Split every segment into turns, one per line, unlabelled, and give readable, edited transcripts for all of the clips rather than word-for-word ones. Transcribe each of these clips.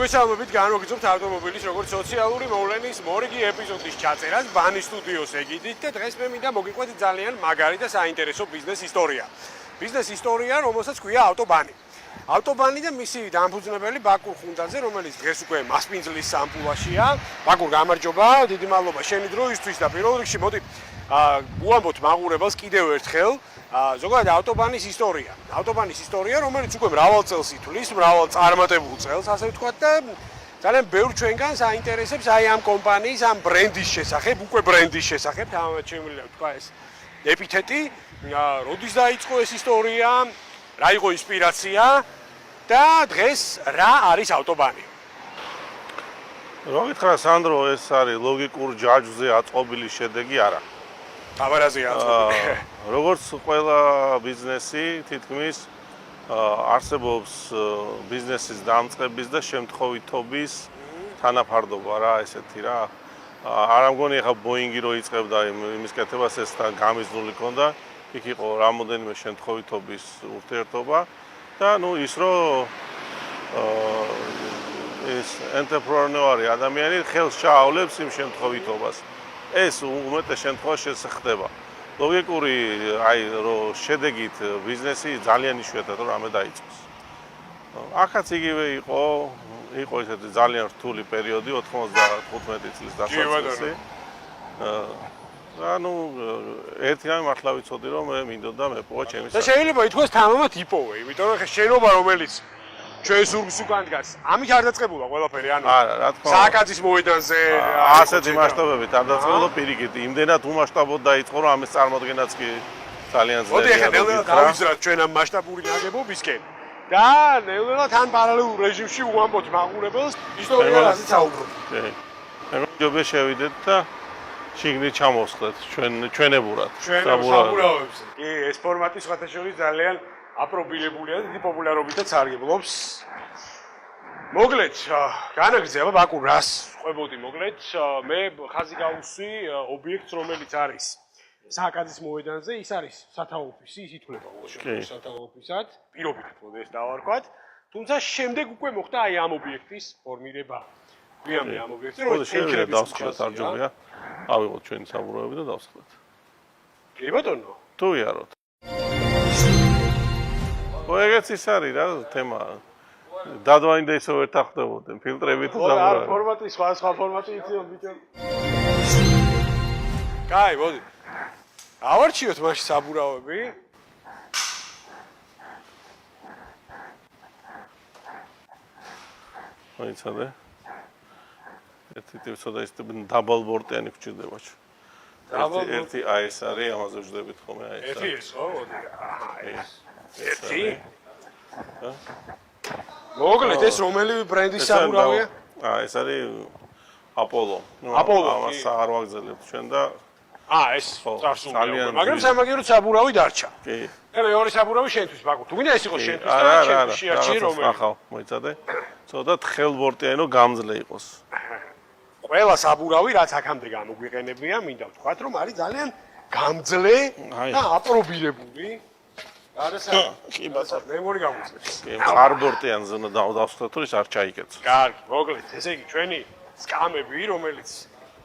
მოგესალმებით, განვაგრძობთ ავტომობილის როგორც სოციალური მოვლენის მორიგი ეპიზოდის ჩაწერას ბანის სტუდიოს ეგიდით და დღეს მე მინდა მოგიყვეთ ძალიან მაგარი და საინტერესო ბიზნეს ისტორია. ბიზნეს ისტორია, რომელსაც ქვია ავტობანი. ავტობანი და მისი დამფუძნებელი ბაკურ ხუნდაძე, რომელიც დღეს უკვე მასპინძლის სამპულაშია. ბაკურ, გამარჯობა, დიდი მადლობა შენი დროისთვის და პირველ რიგში მოდი ვუამბოთ მაყურებელს კიდევ ერთხელ ზოგადად ავტობანის ისტორია. ავტობანის ისტორია, რომელიც უკვე მრავალ წელს ითვლის, მრავალ წარმატებულ წელს, ასე ვთქვათ და ძალიან ბევრ ჩვენგანს აინტერესებს აი ამ კომპანიის, ამ ბრენდის შესახებ, უკვე ბრენდის შესახებ, თამამად შემიძლია ვთქვა ეს ეპითეტი, როდის დაიწყო ეს ისტორია, რა იყო ინსპირაცია და დღეს რა არის ავტობანი.
რა გითხრა სანდრო, ეს არის ლოგიკურ ჯაჯვზე აწყობილი შედეგი არა.
აბარაზია აწყობილი.
როგორც ყველა ბიზნესი, თითქმის არსებობს ბიზნესის დამწყების და შემთხვევითობის თანაფარდობა რა, ესეთი რა. არ ამგონი ახლა ბოინგი რო იწყებდა იმის კეთებას ეს თან გამიზნული ქონდა, იქ იყო რამოდენიმე შემთხვევითობის ურთიერთობა და ნუ ის რომ ეს ენტერპრენორი ადამიანი ხელს ჩაავლებს იმ შემთხვევითობას. ეს უმეტეს შემთხვევაში ხდება. ლოგიკური აი რომ შედეგით ბიზნესი ძალიან იშვიათად რომ ამე დაიწყოს. ახაც იგივე იყო ესეთი ძალიან რთული პერიოდი 95 წლის დასაწყისი. ანუ ერთი რამე მართლა ვიცოდი რომ მე მინდოდა მეპოვა ჩემი
და შეიძლება ითქვას თამამად იპოვე, იმიტომ რომ შენობა რომელიც ჩვენ სურგს უკან დგას, ამით არ დაწყებულა ყველაფერი, ანუ
არა, რა თქმა უნდა.
სააკაძის მოედანზე
ასეთი მასშტაბებით არ დაწყებულა პირიქით. იმდენად უმასშტაბოდ დაიწყო რომ ამის წარმოადგენაც კი ძალიან ძნელია.
მოდი ახლა ნელ-ნელა გავიზრდათ ჩვენ ამ მასშტაბური ნაგებობისკენ და ნელ-ნელა თან პარალელურ რეჟიმში უამბობთ მაყურებელს ისტორიაზეც აუბრობთ.
მე მგონია შევიდეთ და შიგნით ჩამოვსხდეთ ჩვენებურად.
საბურავებზე. კი, ეს ფორმატი სხვათა შორის ძალიან აპრობილებულია და დიდი პოპულარობითაც სარგებლობს. მოკლედ, განაგრძევა ბაკურ რას ყვებოდი მოკლედ, მე ხაზი გავუსვი ობიექტს, რომელიც არის სააკაძის მოედანზე, ის არის სათავო ოფისი, ის ითვლება უბრალოდ სათავო ოფისად, პირობითად მოდი ეს დავარქვათ. თუმცა შემდეგ უკვე მოხდა აი ამ ობიექტის ფორმირება. გვიანე ამ ობიექტის, რომელიც
შეიძლება დავსხდეთ არჯობია. ავიღოთ ჩვენი საბურავები და დავსხდეთ.
კი ბატონო.
თუ იაროთ. ეგეც ის არის რა თემა. დადვანი და ისევ ერთ ახდებოდნენ ფილტრებით და
საბურავები. ფორმატი სხვა ფორმატი იციან ბიჭო. კაი, მოდი. ავარჩიოთ მაშინ საბურავები.
მოიცადე. ერთი თვითონ ის დაბალბორტიანი გვჭირდება. ერთი აი ეს არის, ამაზე ვждებით ხოლმე აი ეს.
ერთი ეს ხო, მოდი. ეს. ერთი. მოკლედ ეს რომელი ბრენდის საბურავია?
ეს არის აპოლო.
აპოლო.
ამას არ ვაგზავნებთ ჩვენ და
ეს წარსულია. მაგრამ სამაგიეროდ საბურავი დარჩა.
კი.
და მეორე საბურავი შენთვის ბაკუ. თუ მინდა ეს იყოს შენთვის და შენთვის შეარჩიე რომელი.
ახალ, მოიცადე. ცოტა თხელბორტიანო გამძლე იყოს.
ყველა საბურავი რაც აქამდე გამოგვიყენებია, მინდა ვთქვათ, რომ არის ძალიან გამძლე და აპრობირებული. კი ბატონო, მე მორი გამოწევს.
კი, ხარბორტიანზე უნდა დავსხდეთ, თუ ის არ ჩაიკეთოს.
კარგი, მოკლედ, ესე იგი ჩვენი სკამები, რომელიც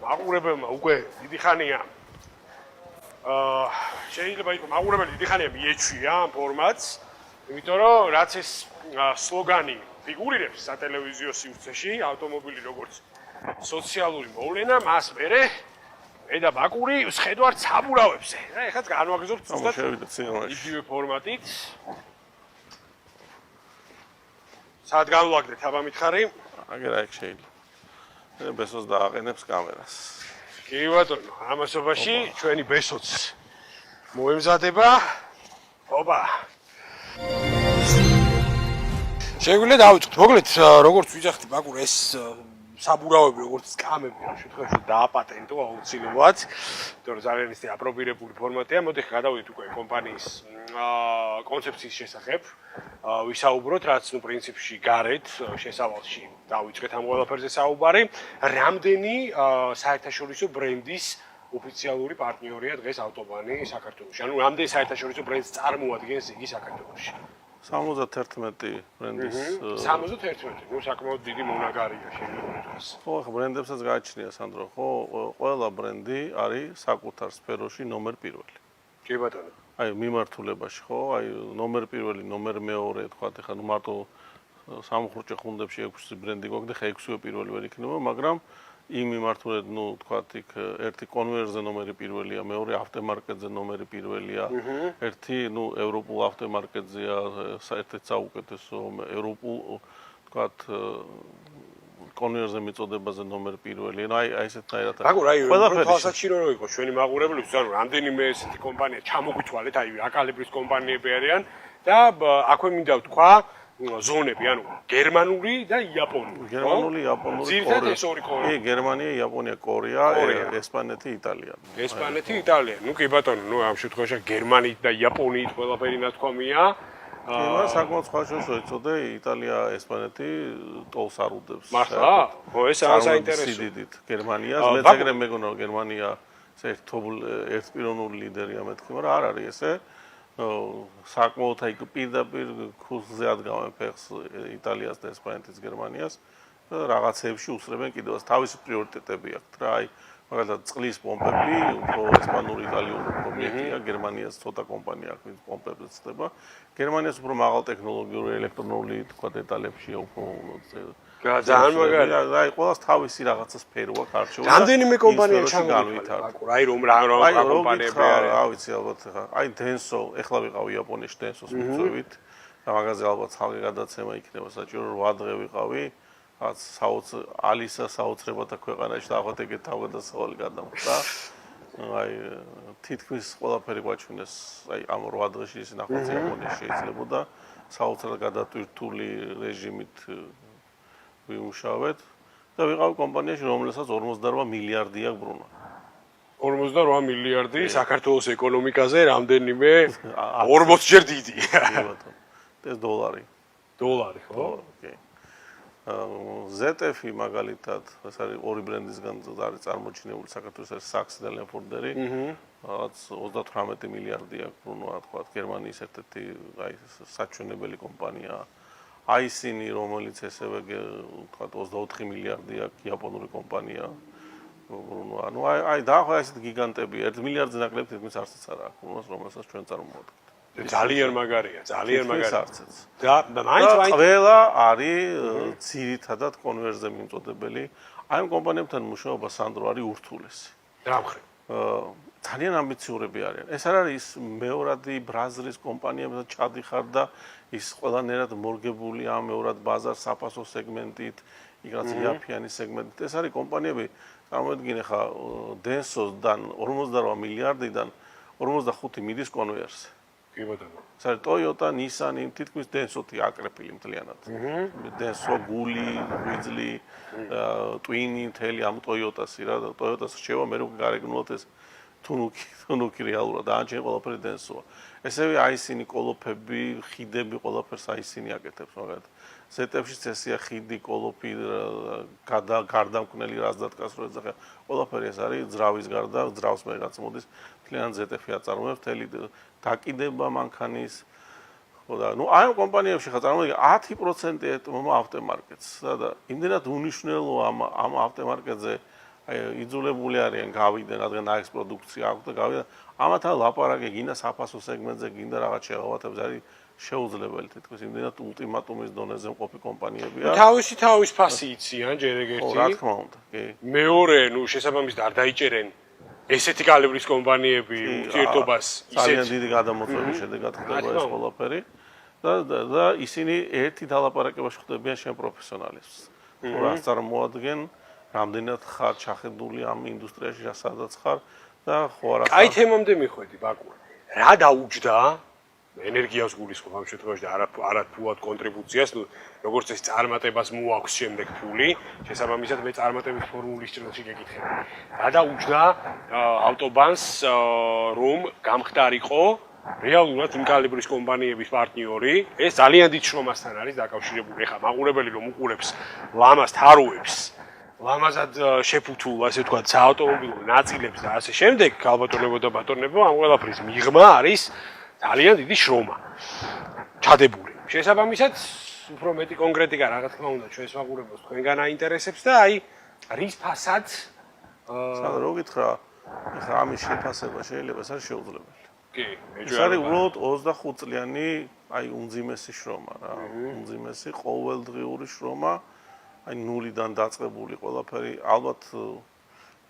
მაყურებელმა უკვე დიდი ხანია შეიძლება იყოს მაყურებელი დიდი ხანია მიეჩვია ამ ფორმატს, იმიტომ რომ რაც ეს სლოგანი ფიგურირებს სატელევიზიო სივრცეში, ავტომობილი როგორც სოციალური მოვლენა, მას მერე მე და ბაკური ვსხედვართ საბურავებზე. და ეხლა განვაგრძობთ ზუსტად იგივე ფორმატით. სად განვლაგდეთ, აბა მითხარი?
აგერა ეგ შეიძლება. ბესოს დააყენებს კამერას.
კი ბატონო, ამასობაში ჩვენი ბესოც მოემზადება. ოპა. შეგვიძლია დავიწყოთ. მოკლედ, როგორც ვიძახდი ბაკურ ეს საბურავები, როგორც სკამები, ამ შემთხვევაში დააპატენტო აუცილებლად, იმიტომ რომ ძალიან ისე აპრობირებული ფორმატია. მოდი გადავიდეთ უკვე კომპანიის კონცეფციის შესახებ. ვისაუბროთ, რაც ნუ პრინციპში გარეთ შესავალში დავიწყეთ ამ ყველაფერზე საუბარი. რამდენი საერთაშორისო ბრენდის ოფიციალური პარტნიორია დღეს ავტობანი საქართველოში? ანუ რამდენი საერთაშორისო ბრენდს წარმოადგენს იგი საქართველოში?
71 ბრენდის
71. ნუ საკმაოდ დიდი მონაგარია შეიძლება თქვას.
ხო, ახლა ბრენდებსაც გააჩნია სანდრო, ხო, ყველა ბრენდი არის საკუთარ სფეროში ნომერ პირველი.
კი ბატონო.
აი მიმართულებაში, ხო, აი ნომერ პირველი, ნომერ მეორე, თქვა, ახლა ნუ მარტო სამხურჭე ხუნდებში 6 ბრენდი გვაქვს და ხა 6-ვე პირველი ვერ იქნება, მაგრამ იმ მიმართულებით, ნუ თქვა, იქ ერთი კონვერზე ნომერი პირველია, მეორე ავტომარკეტზე ნომერი პირველია, ერთი, ნუ ევროპულ ავტომარკეტზეა, საერთოდ საუკეთესო ევროპულ, თქვა, კონვერზე მიწოდებაზე ნომერი პირველია. ნუ აი ესეთნაირად არის.
მაგურ აი ყველაფერი თვალსაჩინო რო იყოს ჩვენი მაყურებლისთვის, ანუ რამდენიმე ესეთი კომპანია ჩამოგვიცვალეთ, აი აკალიბრის კომპანიები არიან და აქვე მინდა ვთქვა ზონები, ანუ გერმანული და იაპონური.
გერმანული, იაპონური,
ძირითადად ეს ორი კორეა.
კი, გერმანია, იაპონია, კორეა, ესპანეთი, იტალია.
ესპანეთი, იტალია. ნუ კი ბატონო, ნუ ამ შემთხვევაში გერმანიით და იაპონიით ყველაფერი ნათქვამია.
კი, მაგრამ sakmot სხვაშორისო იცოდე, იტალია, ესპანეთი ტოლს არ უდებს.
მართლა? ხო, ეს არ საინტერესო.
სიდიდით გერმანიას, მეც ეგრე მეგონა რომ გერმანია ერთპიროვნული ლიდერია მეთქი, მაგრამ არ არის ესე. საკმაოდ აი პირდაპირ ქუსლზე ადგავენ ფეხს იტალიას და ესპანეთის გერმანიას და რაღაცეებში უსწრებენ კიდევაც თავისი პრიორიტეტები აქვთ რა აი მაგალითად წყლის პომპები უფრო ესპანური იტალიური პომპებია გერმანიას ცოტა კომპანია აქვს ვინც პომპებზე ცდება გერმანიას უფრო მაღალ ტექნოლოგიური ელექტრონული თქვა დეტალებში უფრო
ძალიან მაგარია
აი ყველას თავისი რაღაცა სფერო აქვს არჩეულ
რამდენიმე კომპანია ჩამოვიდა აი რომ რა კომპანიები არის
რა ვიცი ალბათ ხა აი დენსო ეხლა ვიყავი იაპონიაში დენსოს მიწვევით და მაგაზე ალბათ ხალხი გადაცემა იქნება საჭირო 8 დღე ვიყავი რაც ალისა საოცრებათა ქვეყანაში და ახლა ეგეთ თავგადასავალი გადამხდა აი თითქმის ყველაფერი გვაჩვენეს აი ამ 8 დღეში ის ნახოთ იაპონიაში შეიძლებოდა საოცრად გადატვირთული რეჟიმით ვიმუშავეთ და ვიყავ კომპანიაში რომელსაც 48 მილიარდი აქვს ბრუნვა
48 მილიარდი საქართველოს ეკონომიკაზე რამდენიმე 40 ჯერ დიდი
ეს დოლარი
ხო
ოკეი ZF-ი მაგალითად ეს არის ორი ბრენდისგან არის წარმოჩინებული საქართველოს არის Saks და Lenforder-ი რაც 38 მილიარდი აქვს ბრუნვა თქვა გერმანიის ერთ-ერთი აი საჩვენებელი კომპანია აისინი რომელიც ესევე თქვა 24 მილიარდი აქვს იაპონური კომპანია ანუ აი დაახლა ესეთ გიგანტები 1 მილიარდზე ნაკლებ თითქმის არცაც არ აქვს რომელსაც ჩვენ წარმოვადგენთ
ძალიან მაგარია ძალიან მაგარია
და მაინც ყველა არის ძირითადად კონვერზე მიმწოდებელი აი ამ კომპანიებთან მუშაობა სანდრო არის ურთულესი
რა მხრივ
ძალიან ამბიციურები არიან ეს არ არის მეორადი ბრაზილის კომპანიებთან ჩადიხარ და ის ყველანაირად მორგებული ამ მეორად ბაზარ საფასო სეგმენტით იქ რაც იაფიანი სეგმენტით ეს არის კომპანიები წარმოიდგინე ხა დენსოსდან 48 მილიარდიდან 45 მიდის კონვერზე
კი ბატონო.
სარ Toyota, Nissan, თითქმის დენსოთი აკრეფილი მთლიანად. დენსო, გული, ვიზლი, ტვინი, მთელი ამ Toyota-სი რა, Toyota-ს რჩევა მე რო გარეგნულად ეს თუნუქი რეალურად დაანჩენ ყველაფერი დენსოა. ესევე აისინი კოლოფები, ხიდები ყველაფერს აისინი აკეთებს მაგათ. ZF-ში წესია ხიდი, კოლოფი, გარდამკნელი რაც დათქას რო ეძახა. ყველაფერი ეს არის ძრავის გარდა, ძრავს მე რაც მოდის, მთლიან ZF-ი აწარმოებს, მთელი დაკიდება მანქანის ხო და ნუ აი ამ კომპანიებში ხა წარმოიდგინე 10% ეტმობა ავტომარკეტს და იმდენად უნიშნელო ამ ავტომარკეტზე აი იძულებული არიან გავიდნენ რადგან აექს პროდუქცია აქვს და გავიდნენ ამათან ლაპარაკი გინდა საფასო სეგმენტზე გინდა რაღაც შეღავათებს არის შეუძლებელი თითქოს იმდენად ულტიმატუმის დონეზე მყოფი კომპანიებია
თავის ფასი იციან ჯერ ეგერთი
რა თქმა უნდა კი
მეორე ნუ შესაბამისად არ დაიჭერენ ესეთი კალიბრის კომპანიები ურთიერთობას
ძალიან დიდი გადამოწვევის შედეგად ხდება ეს ყველაფერი და ისინი ერთი დალაპარაკებაში ხდებიან შენ პროფესიონალებს თუ რას წარმოადგენ რამდენად ხარ ჩახედული ამ ინდუსტრიაში სადაც ხარ და ხო არა
კაი თემამდე მიხვედი ბაკურ რა დაუჯდა ენერგიას გულისხმობ ამ შემთხვევაში არა ფულად კონტრიბუციას ნუ როგორც ეს წარმატებას მოაქვს შემდეგ ფული შესაბამისად მე წარმატების ფორმულის ჭრილში გეკითხები რა დაუჯდა ავტობანს რომ გამხდარიყო რეალურად იმ კალიბრის კომპანიების პარტნიორი ეს ძალიან დიდ შრომასთან არის დაკავშირებული ეხა მაყურებელი რომ უყურებს ლამას თაროებს ლამაზად შეფუთულ ასე ვთქვათ საავტომობილო ნაწილებს და ასე შემდეგ ალბათონებო და ბატონებო ამ ყველაფრის მიღმა არის ძალიან დიდი შრომა ჩადებული შესაბამისად, უფრო მეტი კონკრეტიკა რა თქმა უნდა ჩვენს მაყურებელს თქვენგან აინტერესებს და აი რის ფასად
სად რო გითხრა, ეხლა ამის შეფასება შეიძლება ეს არის შეუძლებელი.
კი,
ეს არის უბრალოდ 25 წლიანი აი უმძიმესი შრომა რა. უმძიმესი ყოველდღიური შრომა, აი ნულიდან დაწყებული ყველაფერი, ალბათ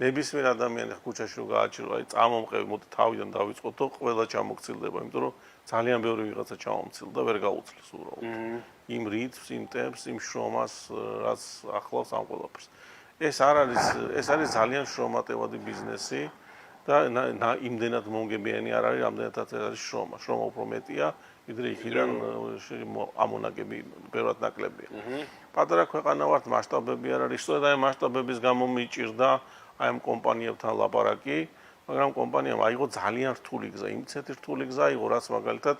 ნებისმიერ ადამიანს ქუჩაში რო გააჩერო, აი წამომყევი, მოდი თავიდან დავიწყოთ, ყველა ჩამოგცილდება, იმიტომ რომ ძალიან ბევრი ვიღაცა ჩამომცილდა, ვერ გაუცლის უბრალოდ. იმ რიტმს, იმ ტემპს, იმ შრომას, რაც ახლავს ამ ყველაფერს. ეს არის ძალიან შრომატევადი ბიზნესი და იმდენად მონგებიანი არ არის, რამდენადაც არის შრომა. შრომა უფრო მეტია, ვიდრე იქიდან ამონაგები ბევრად ნაკლებია. პატარა ქვეყანა ვართ, მასშტაბები არ არის, სწორედ აი მასშტაბების გამო მიჭირდა აი ამ კომპანიებთან ლაპარაკი, მაგრამ კომპანიამ აიღო ძალიან რთული გზა, იმცეთი რთული გზა აიღო, რაც მაგალითად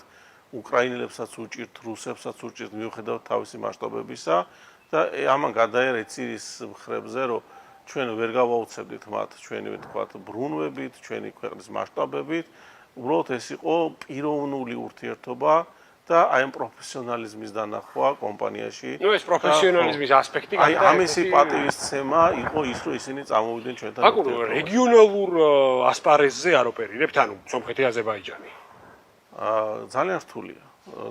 უკრაინელებსაც უჭირთ, რუსებსაც უჭირთ მიუხედავად თავისი მასშტაბებისა და ამან გადაერე ცირის მხრებზე, რომ ჩვენ ვერ გავაუცებდით მათ ჩვენი ვთქვათ ბრუნვებით, ჩვენი ქვეყნის მასშტაბებით, უბრალოდ ეს იყო პიროვნული ურთიერთობა და აი ამ პროფესიონალიზმის დანახვა კომპანიაში.
ნუ ეს პროფესიონალიზმის ასპექტი
აი ამისი პატივისცემა იყო ის, რომ ისინი წამოვიდნენ ჩვენთან.
აკურ რეგიონალურ ასპარეზზე არ ოპერირებთ, ანუ სომხეთი, აზერბაიჯანი.
ძალიან რთულია.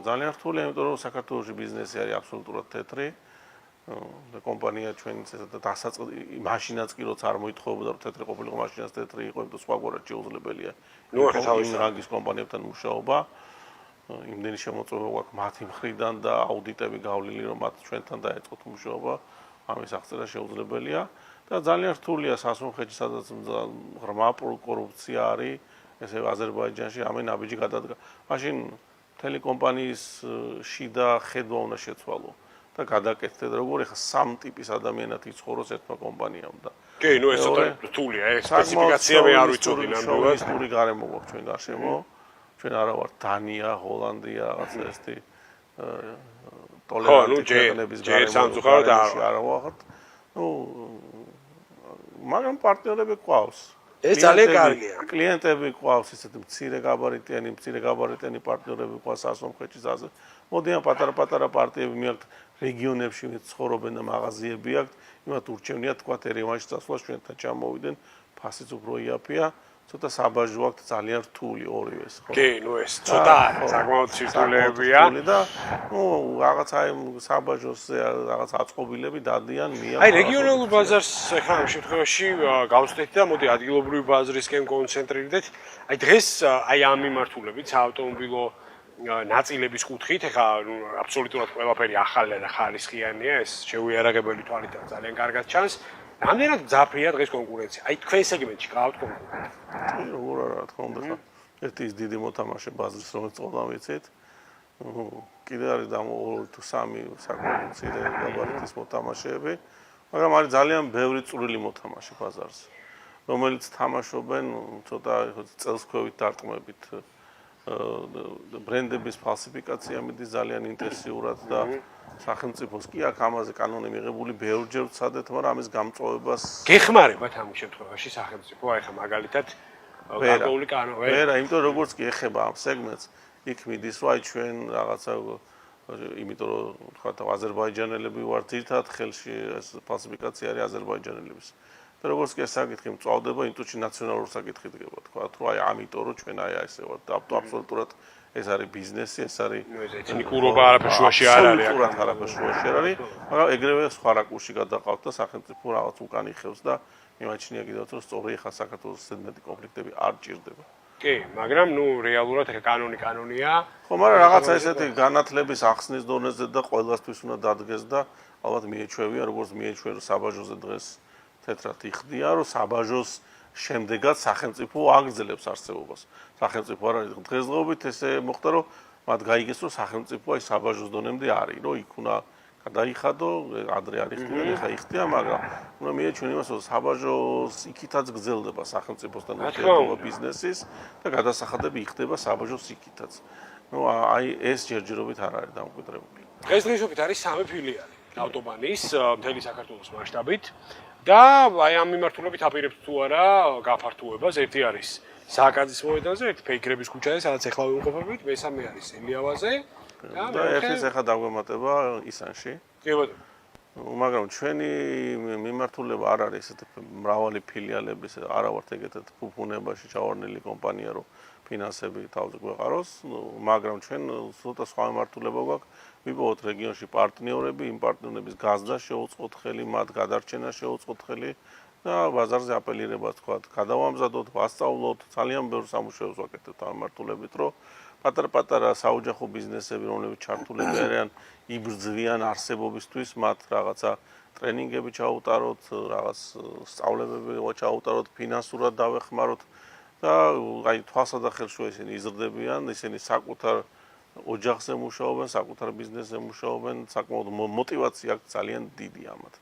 ძალიან რთულია, იმიტომ რომ საქართველოში ბიზნესი არის აბსოლუტურად თეთრი. და კომპანია ჩვენი დასაწყისი მაშინაც კი როცა არ მოითხოვებოდა რომ თეთრი ყოფილიყო მაშინაც თეთრი იყო, იმიტომ სხვაგვარად შეუძლებელია.
ნუ ახლა თავის
რანგის კომპანიებთან მუშაობა. იმდენი შემოწმება გვაქვს მათი მხრიდან და აუდიტები გავლილი რომ მათ ჩვენთან დაეწყოთ მუშაობა, ამის აღწერა შეუძლებელია და ძალიან რთულია სასუნხეთში, სადაც ღრმა კორუფცია არის, ესე აზერბაიჯანში ამენ აბიჯი გადადგა. მაშინ მთელი კომპანიის შიდა ხედვა უნდა შეცვალო. და გადაკეთდეთ როგორ ახლა სამ ტიპის ადამიანად იცხოვროს ერთმა კომპანიამ და
კი, ნუ ეს ცოტა რთულია, ეს სპეციფიკაციები არ ვიცოდი ნამდვილად.
ისტორიული გარემო გვაქვს ჩვენ გარშემო. ჩვენ არა ვართ დანია, ჰოლანდია, რაღაცა ესეთი ტოლერანტი ქვეყნების გარემო არა ვართ. ნუ მაგრამ პარტნიორები გვყავს.
ეს ძალიან კარგია.
კლიენტები გვყავს, ისეთი მცირე გაბარიტიანი პარტნიორები გვყავს სასომხეთში ზაზე. მოდიან პატარა პარტიები მიაქვთ რეგიონებში ცხოვრობენ და მაღაზიები აქვთ, იმათ ურჩევნია თქვათ ერევანში წასვლა ჩვენთან ჩამოვიდნენ, ფასიც უფრო იაფია, ცოტა საბაჟო აქვთ ძალიან რთული ორივეს, ხო?
კი, ნუ ეს ცოტა საკმაოდ სირთულეებია.
და ნუ რაღაც აი საბაჟოზე რაღაც აწყობილები დადიან მიაქვს.
აი რეგიონალურ ბაზარს ახლა ამ შემთხვევაში გავსწრეთ და მოდი ადგილობრივი ბაზრისკენ კონცენტრირდეთ. აი დღეს აი ამ მიმართულებით საავტომობილო ნაწილების კუთხით, ეხლა აბსოლუტურად ყველაფერი ახალი და ხარისხიანია, ეს შეუიარაღებელი თვალითაც ძალიან კარგად ჩანს. რამდენად მძაფრია დღეს კონკურენცია? აი თქვენ სეგმენტში გყავთ კონკურენტი?
როგორ რა თქმა უნდა, ერთი ის დიდი მოთამაშე ბაზრის რომელიც ყოლა ვიცით. კიდე არის და 2 თუ 3 საკმაოდ მცირე გაბარიტის მოთამაშეები, მაგრამ არის ძალიან ბევრი წვრილი მოთამაშე ბაზარზე, რომელიც თამაშობენ ცოტა წელსქვევით დარტყმებით. ბრენდების ფალსიფიკაცია მიდის ძალიან ინტენსიურად და სახელმწიფოს კი აქ ამაზე კანონი მიღებული ბევრჯერ ვცადეთ, მაგრამ ამის გამწვავებას
გეხმარებათ ამ შემთხვევაში სახელმწიფო, აი ხა მაგალითად გარკვეული კანონი.
ვერა, იმიტომ როგორც კი ეხება ამ სეგმენტს, იქ მიდის, რომ აი ჩვენ რაღაცა იმიტომ რომ თქვა აზერბაიჯანელები ვართ ძირთად ხელში ეს ფალსიფიკაცია არის აზერბაიჯანელების. და როგორც კი ეს საკითხი მწვავდება, ინტუში ნაციონალურ საკითხი დგება, თქვა, რომ აი ამიტომ რომ ჩვენ აი ესე ვართ და აბსოლუტურად ეს არის ბიზნესი, ეს არის
ეთნიკურობა არაფერ შუაში არ არის.
აბსოლუტურად არაფერ შუაში არ არის, მაგრამ ეგრევე სხვა რაკურსში გადაყავთ და სახელმწიფო რაღაც უკან იხევს და მიმაჩნია კიდევ რომ სწორი ხა საქართველოს ზედმეტი კონფლიქტები არ ჭირდება.
კი, მაგრამ ნუ რეალურად ეს კანონია.
ხო, მაგრამ რაღაცა ესეთი განათლების ახსნის დონეზე და ყველასთვის უნდა დადგეს და ალბათ მიეჩვევია, როგორც მიეჩვევა საბაჟოზე დღეს თეთრად იხდია, რომ საბაჟოს შემდეგაც სახელმწიფო აგრძელებს არსებობას. სახელმწიფო არ არის დღესდღეობით ესე მოხდა, რომ მათ გაიგეს, რომ სახელმწიფო აი საბაჟოს დონემდე არის, რომ იქ უნდა გადაიხადო, ადრე არ იხდია, ეხა იხდია, მაგრამ უნდა მიეჩვენა იმას, რომ საბაჟოს იქითაც გრძელდება სახელმწიფოსთან ურთიერთობა ბიზნესის და გადასახადები იხდება საბაჟოს იქითაც. ნუ აი ეს ჯერჯერობით არ არის დამკვიდრებული.
დღესდღეობით არის 3 ფილიალი ავტობანის მთელი საქართველოს მასშტაბით. და აი ამ მიმართულებით აპირებთ თუ არა გაფართოებას. ერთი არის სააკაძის მოედანზე, ერთი ფეიქრების ქუჩაზე, სადაც ახლა ვიმყოფებით, მესამე არის ელიავაზე
და ერთის ახლა დაგვემატება ისანში.
კი ბატონო.
მაგრამ ჩვენი მიმართულება არ არის ესეთი მრავალი ფილიალების, არა ვართ ეგეთად ფუფუნებაში ჩავარდნილი კომპანია, რომ ფინანსები თავზე გვეყაროს, მაგრამ ჩვენ ცოტა სხვა მიმართულება გვაქვს, ვიპოვოთ რეგიონში პარტნიორები, იმ პარტნიორების გაზრდა შეუწყოთ ხელი, მათ გადარჩენა შეუწყოთ ხელი და ბაზარზე აპელირება თქვა, გადავამზადოთ, ვასწავლოთ, ძალიან ბევრ სამუშაოს ვაკეთებთ ამ მიმართულებით, რომ პატარ-პატარა საოჯახო ბიზნესები, რომლებიც ჩართულები არიან იბრძვიან არსებობისთვის, მათ რაღაცა ტრენინგები ჩაუტაროთ, რაღაც სწავლებები ჩაუტაროთ, ფინანსურად დავეხმაროთ და აი თვალსა და ხელშუა ისინი იზრდებიან, ისინი საკუთარ ოჯახზე მუშაობენ, საკუთარ ბიზნესზე მუშაობენ, საკმაოდ мотиваცია აქვს ძალიან დიდი ამათ.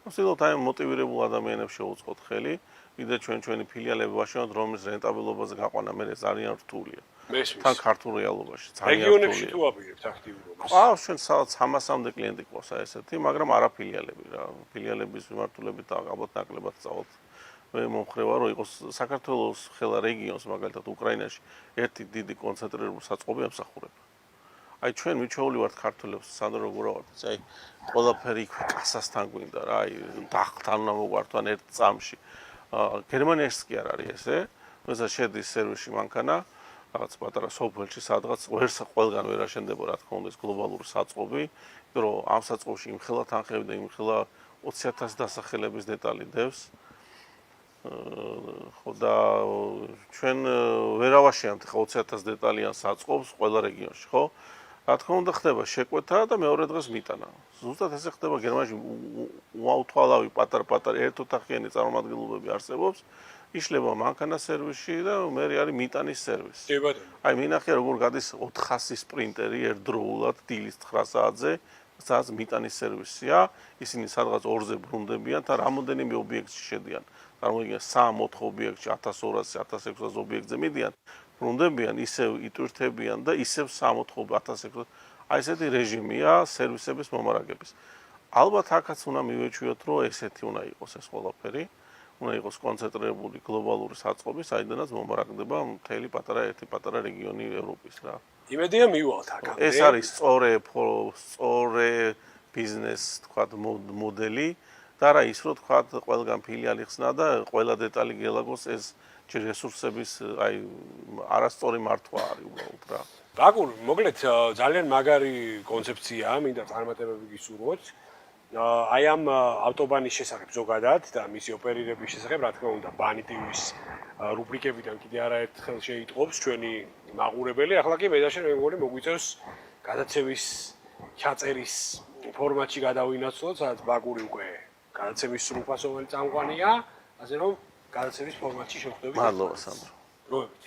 ვცდილობთ აი მოტივირებულ ადამიანებს შევუწყოთ ხელი, ვიდრე ჩვენი ფილიალები ვაშენოთ, რომლის რენტაბილობაზე გაყვანა მე ძალიან რთულია. თან ქართულ რეალობაში ძალიან რთულია.
რეგიონებში თუ აპირებთ აქტიურობას?
ყავს ჩვენ სადაც 300-მდე კლიენტი ყავს ესეთი, მაგრამ არა ფილიალები რა. ფილიალების მიმართულებით ალბათ ნაკლებად სწავლთ. მე მომხრევა რომ იყოს საქართველოს ხელა რეგიონს, მაგალითად უკრაინაში, ერთი დიდი კონცენტრირებული საწყობი ამსახურება. აი ჩვენ მიჩვეული ვართ ქართველებს, სანდრო როგორ ვართ, აი ყველაფერი კასასთან გვინდა რა, აი დახთან უნდა მოგვართვან ერთ წამში. გერმანიაში კი არ არის ესე, მესა შედის სერვისში მანქანა, რაღაც პატარა სოფელში სადღაც ყველგან ვერ აშენდება რა თქმა უნდა ეს გლობალური საწყობი, იმიტომ რომ ამ საწყობში იმხელა თანხები და იმხელა 20,000 დასახელების დეტალი დევს. ხო და ჩვენ ვერ ავაშენებთ ხო 20,000 დეტალიან საწყობს ყველა რეგიონში, ხო? რა თქმა უნდა ხდება შეკვეთა და მეორე დღეს მიტანა. ზუსტად ესე ხდება გერმანიაში უაუთვალავი პატარ-პატარ ერთოთახიანი წარმომადგენლობები არსებობს. იშლება მანქანა სერვისში და მე არის მიტანის სერვისი.
კი ბატონო.
აი მინახე როგორ გადის 400 სპრინტერი ერთდროულად დილის 9 საათზე, სადაც მიტანის სერვისია, ისინი სადღაც ორზე ბრუნდებიან და რამოდენიმე ობიექტში შედიან. წარმოიდგინე 3-4 ობიექტში 1200-1600 ობიექტზე მიდიან, ბრუნდებიან, ისევ იტვირთებიან და ისევ 3-4-1600. აი ესეთი რეჟიმია სერვისების მომარაგების. ალბათ აქაც უნდა მივეჩვიოთ, რომ ესეთი უნდა იყოს ეს ყველაფერი. უნდა იყოს კონცენტრირებული გლობალური საწყობი, საიდანაც მომარაგდება მთელი ერთი პატარა რეგიონი ევროპის რა.
იმედია მივალთ აქამდე.
ეს არის სწორე ბიზნეს თქვათ მოდელი და რა ის რომ თქვათ ყველგან ფილიალი ხსნა და ყველა დეტალი გელაგოს ეს რესურსების აი არასწორი მართვა არის უბრალოდ რა.
ბაკურ, მოკლედ ძალიან მაგარი კონცეფციაა, მინდა წარმატებები გისურვოთ. აი ამ ავტობანის შესახებ ზოგადად და მისი ოპერირების შესახებ, რა თქმა უნდა, ბანი ტივის რუბრიკებიდან კიდე არაერთხელ შეიტყობს ჩვენი მაყურებელი. ახლა კი მედაშენ მე მგონი მოგვიწევს გადაცემის ჩაწერის ფორმატში გადავინაცვლოთ, სადაც ბაკური უკვე გადაცემის სრულფასოვანი წამყვანია, ასე რომ გადაცემის ფორმატში შევხვდებით.
მადლობა სანდრო.
დროებით.